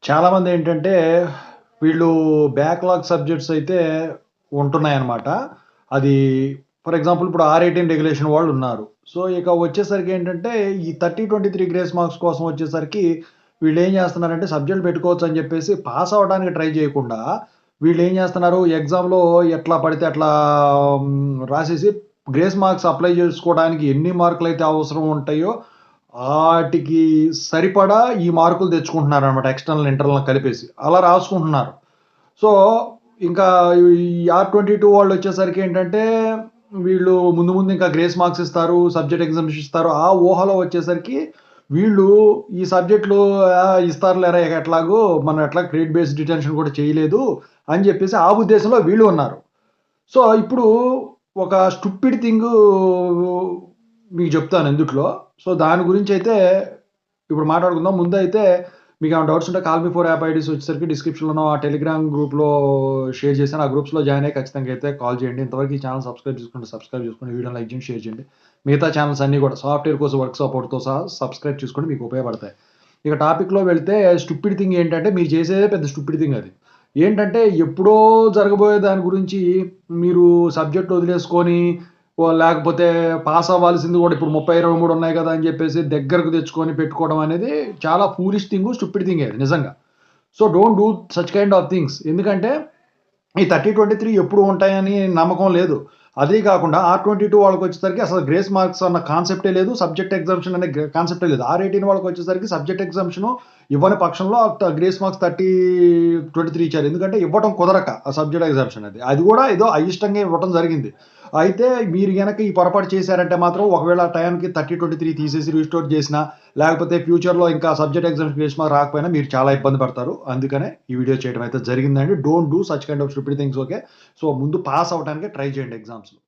చాలామంది ఏంటంటే, వీళ్ళు బ్యాక్‌లాగ్ సబ్జెక్ట్స్ అయితే ఉంటున్నాయన్నమాట. అది ఫర్ ఎగ్జాంపుల్ ఇప్పుడు R18 రెగ్యులేషన్ వాళ్ళున్నారు. సో, ఇక వచ్చేసరికి ఏంటంటే, ఈ 30, 23 గ్రేస్ మార్క్స్ కోసం వచ్చేసరికి వీళ్ళేం చేస్తున్నారంటే, సబ్జెక్టులు పెట్టుకోవచ్చని చెప్పేసి పాస్ అవ్వడానికి ట్రై చేయకుండా, వీళ్ళేం చేస్తున్నారు, ఎగ్జామ్‌లో ఎట్లా పడితే అట్లా రాసేసి గ్రేస్ మార్క్స్ అప్లై చేసుకోవడానికి ఎన్ని మార్కులైతే అవసరం ఉంటాయో ఆటికి సరిపడా ఈ మార్కులు తెచ్చుకుంటున్నారనమాట. ఎక్స్‌టర్నల్, ఇంటర్నల్ కలిపేసి. అలా రాసుకుంటున్నారు. సో, ఇంకా ఈ R22 వాళ్ళొచ్చేసరికి ఏంటంటే, వీళ్ళు ముందు ముందు ఇంకా గ్రేస్ మార్క్స్ ఇస్తారు, సబ్జెక్ట్ ఎగ్జామ్స్ ఇస్తారు. ఆ ఊహలో వచ్చేసరికి వీళ్ళు ఈ సబ్జెక్ట్‌లు ఇస్తారులేరా ఎట్లాగో మనం ఎట్లాగో క్రెడిట్ బేస్డ్ డిటెన్షన్ కూడా చేయలేదు అని చెప్పేసి ఆ ఉద్దేశంలో వీళ్ళు ఉన్నారు. సో, ఇప్పుడు ఒక స్టూపిడ్ థింగు మీకు చెప్తాను ఎందుట్లో. సో, దాని గురించైతే ఇప్పుడు మాట్లాడుకుందాం. ముందైతే మీకేమైనా డౌట్స్ ఉంటే call me for app IDs వచ్చేసరికి డిస్క్రిప్షన్‌లోనో ఆ టెలిగ్రామ్ గ్రూప్‌లో షేర్ చేశాను. ఆ గ్రూప్స్‌లో జాయిన్ అయ్యి ఖచ్చితంగా అయితే కాల్ చేయండి. ఇంతవరకు ఈ ఛానెల్ సబ్స్క్రైబ్ చేసుకుంటే సబ్స్క్రైబ్ చేసుకోండి. వీడియోని లైక్ చేయండి, షేర్ చేయండి. మిగతా ఛానెల్స్ అన్నీ కూడా సాఫ్ట్‌వేర్ కోసం వర్క్ సపోర్ట్‌తో సహా సబ్స్క్రైబ్ చేసుకోండి. మీకు ఉపయోగపడతాయి. ఇక టాపిక్‌లో వెళ్తే స్టూపిడ్ థింగ్ ఏంటంటే మీరు చేసేదే పెద్ద స్టూపిడ్ థింగ్ అది. ఏంటంటే ఎప్పుడో జరగబోయే దాని గురించి మీరు సబ్జెక్ట్ వదిలేసుకొని లేకపోతే పాస్ అవ్వాల్సింది కూడా ఇప్పుడు 30, 23 ఉన్నాయి కదా అని చెప్పేసి దగ్గరకు తెచ్చుకొని పెట్టుకోవడం అనేది చాలా ఫూలిష్ థింగ్, స్టూపిడ్ థింగే అది నిజంగా. So, don't do such kind of things. ఎందుకంటే ఈ 30, 23 ఎప్పుడు ఉంటాయని నమ్మకం లేదు. అదీ కాకుండా R22 వాళ్ళకొచ్చేసరికి అసలు గ్రేస్ మార్క్స్ అన్న కాన్సెప్టే లేదు. సబ్జెక్ట్ ఎగ్జామ్షన్ అనే కాన్సెప్టే లేదు. R18 వాళ్ళకొచ్చేసరికి సబ్జెక్ట్ ఎగ్జామ్షను ఇవ్వని పక్షంలో గ్రేస్ మార్క్స్ 30, 23 ఇచ్చారు. ఎందుకంటే ఇవ్వటం కుదరక ఆ సబ్జెక్ట్ ఎగ్జామ్షన్ అది. అది కూడా ఏదో అయిష్టంగా ఇవ్వటం జరిగింది. అయితే మీరు గనక ఈ పొరపాటు చేశారంటే మాత్రం ఒకవేళ ఆ టైంకి 30, 23 తీసేసి రీస్టోర్ చేసినా, లేకపోతే ఫ్యూచర్‌లో ఇంకా సబ్జెక్ట్ ఎగ్జామ్స్ గ్రేస్ మార్క్ రాకపోయినా మీరు చాలా ఇబ్బంది పడతారు. అందుకనే ఈ వీడియో చేయడం అయితే జరిగిందండి. Don't do such kind of stupid things okay. So, ముందు పాస్ అవ్వటానికి ట్రై చేయండి ఎగ్జామ్స్‌లో.